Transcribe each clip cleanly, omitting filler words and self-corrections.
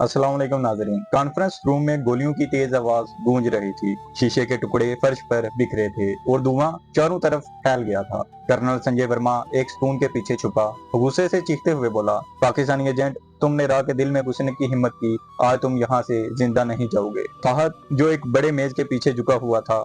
अस्सलाम वालेकुम नाज़रीन। कॉन्फ्रेंस रूम में गोलियों की तेज आवाज गूंज रही थी। शीशे के टुकड़े फर्श पर बिखरे थे और धुआं चारों तरफ फैल गया था। कर्नल संजय वर्मा एक स्टून के पीछे छुपा गुस्से से चीखते हुए बोला, पाकिस्तानी एजेंट, तुमने राह के दिल में घुसने की हिम्मत की, आज तुम यहाँ से जिंदा नहीं जाओगे। फहद जो एक बड़े मेज के पीछे झुका हुआ था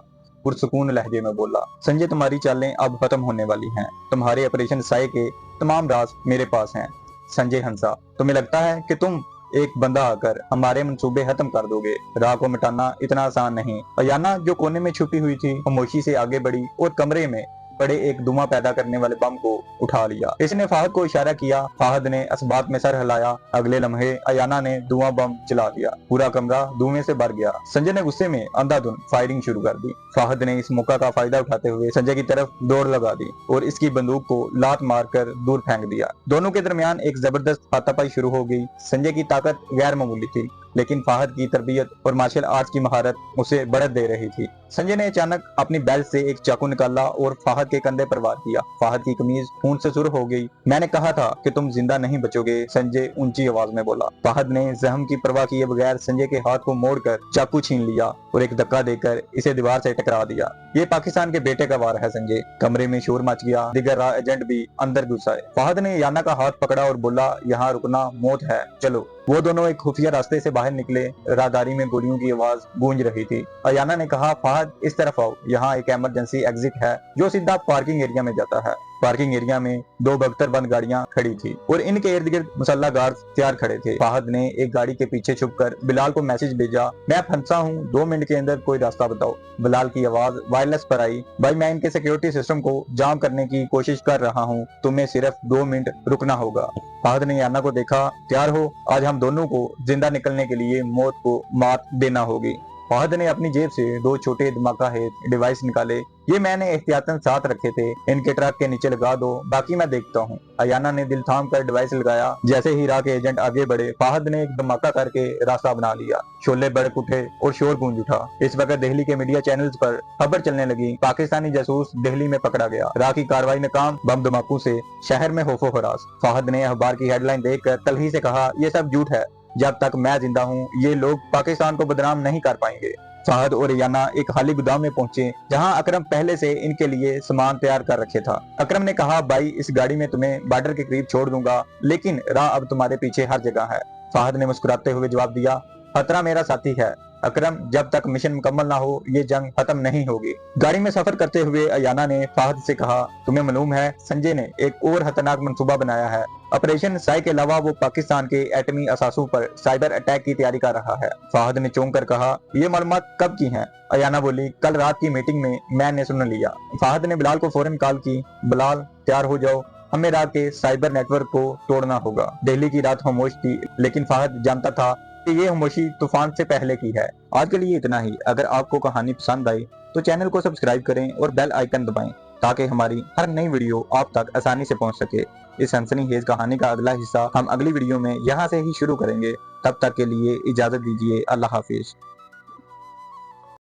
पुरसुकून लहजे में बोला, संजय, तुम्हारी चालें अब खत्म होने वाली हैं। तुम्हारे ऑपरेशन साई के तमाम राज मेरे पास हैं। संजय हंसा, तुम्हें लगता है कि तुम एक बंदा आकर हमारे मंसूबे खत्म कर दोगे? राह को मिटाना इतना आसान नहीं। अयाना जो कोने में छुपी हुई थी खामोशी से आगे बढ़ी और कमरे में पड़े एक धुआं पैदा करने वाले बम को उठा लिया। इसने फाहद को इशारा किया। फाहद ने असबात में सर हिलाया। अगले लम्हे अयाना ने धुआं बम चला दिया। पूरा कमरा धुएं से भर गया। संजय ने गुस्से में अंधाधुन फायरिंग शुरू कर दी। फाहद ने इस मौका का फायदा उठाते हुए संजय की तरफ दौड़ लगा दी और इसकी बंदूक को लात मारकर दूर फेंक दिया। दोनों के दरमियान एक जबरदस्त हाथापाई शुरू हो गई। संजय की ताकत गैर मामूली थी, लेकिन फाहद की तरबियत और मार्शल आर्ट्स की महारत उसे बढ़त दे रही थी। संजय ने अचानक अपनी बेल्ट से एक चाकू निकाला और फाहद के कंधे पर वार किया। फाहद की कमीज खून से सुर्ख हो गई। मैंने कहा था कि तुम जिंदा नहीं बचोगे, संजय ऊंची आवाज में बोला। फाहद ने जख्म की परवाह किए बगैर संजय के हाथ को मोड़कर चाकू छीन लिया और एक धक्का देकर इसे दीवार से टकरा दिया। ये पाकिस्तान के बेटे का वार है संजय। कमरे में शोर मच गया। दिगर राह एजेंट भी अंदर घुस आए। फाहद ने याना का हाथ पकड़ा और बोला, यहाँ रुकना मौत है, चलो। वो दोनों एक खुफिया रास्ते से बाहर निकले। राहदारी में गोलियों की आवाज गूंज रही थी। अयाना ने कहा, फाहद इस तरफ आओ, यहाँ एक इमरजेंसी एग्जिट है जो सीधा पार्किंग एरिया में जाता है। पार्किंग एरिया में दो बख्तर बंद गाड़ियां खड़ी थी और इनके इर्द गिर्द मुसल्ला गार्ड तैयार खड़े थे। फाहद ने एक गाड़ी के पीछे छुपकर बिलाल को मैसेज भेजा, मैं फंसा हूँ, 2 मिनट के अंदर कोई रास्ता बताओ। बिलाल की आवाज वायरलेस पर आई, भाई मैं इनके सिक्योरिटी सिस्टम को जाम करने की कोशिश कर रहा हूँ, तुम्हें सिर्फ 2 मिनट रुकना होगा। फाहद ने याना को देखा, तैयार हो, आज हम दोनों को जिंदा निकलने के लिए मौत को मात देना होगी। फाहद ने अपनी जेब से 2 छोटे धमाका हेड डिवाइस निकाले। ये मैंने एहतियातन साथ रखे थे, इनके ट्रक के नीचे लगा दो, बाकी मैं देखता हूँ। अयाना ने दिल थाम कर डिवाइस लगाया। जैसे ही राह के एजेंट आगे बढ़े, फाहद ने एक धमाका करके रास्ता बना लिया। शोले भड़क उठे और शोर गूंज उठा। इस वक्त दिल्ली के मीडिया चैनल्स पर खबर चलने लगी, पाकिस्तानी जासूस दिल्ली में पकड़ा गया, राह की कार्रवाई नाकाम, बम धमाकों से शहर में खौफो हरास। फाहद ने अखबार की हेडलाइन देखकर तलखी से कहा, ये सब झूठ है, जब तक मैं जिंदा हूँ ये लोग पाकिस्तान को बदनाम नहीं कर पाएंगे। फाहद और याना एक खाली गोदाम में पहुंचे जहां अकरम पहले से इनके लिए सामान तैयार कर रखे था। अकरम ने कहा, भाई इस गाड़ी में तुम्हें बॉर्डर के करीब छोड़ दूंगा, लेकिन राह अब तुम्हारे पीछे हर जगह है। फाहद ने मुस्कुराते हुए जवाब दिया, खतरा मेरा साथी है अकरम, जब तक मिशन मुकम्मल ना हो ये जंग खत्म नहीं होगी। गाड़ी में सफर करते हुए अयाना ने फाहद से कहा, तुम्हें मालूम है संजय ने एक और खतरनाक मंसूबा बनाया है। ऑपरेशन साई के अलावा वो पाकिस्तान के एटमी असासों पर साइबर अटैक की तैयारी कर रहा है। फाहद ने चौंक कर कहा, ये मालूमात कब की हैं? अयाना बोली, कल रात की मीटिंग में मैंने सुन लिया। फाहद ने बिलाल को फौरन कॉल की, बिलाल तैयार हो जाओ, हमें रात के साइबर नेटवर्क को तोड़ना होगा। दिल्ली की रात खामोश थी, लेकिन फाहद जानता था कि ये खामोशी तूफान से पहले की है। आज के लिए इतना ही। अगर आपको कहानी पसंद आई तो चैनल को सब्सक्राइब करें और बेल आइकन दबाएं ताकि हमारी हर नई वीडियो आप तक आसानी से पहुंच सके। इस सनसनीखेज कहानी का अगला हिस्सा हम अगली वीडियो में यहाँ से ही शुरू करेंगे। तब तक के लिए इजाजत दीजिए। अल्लाह हाफिज।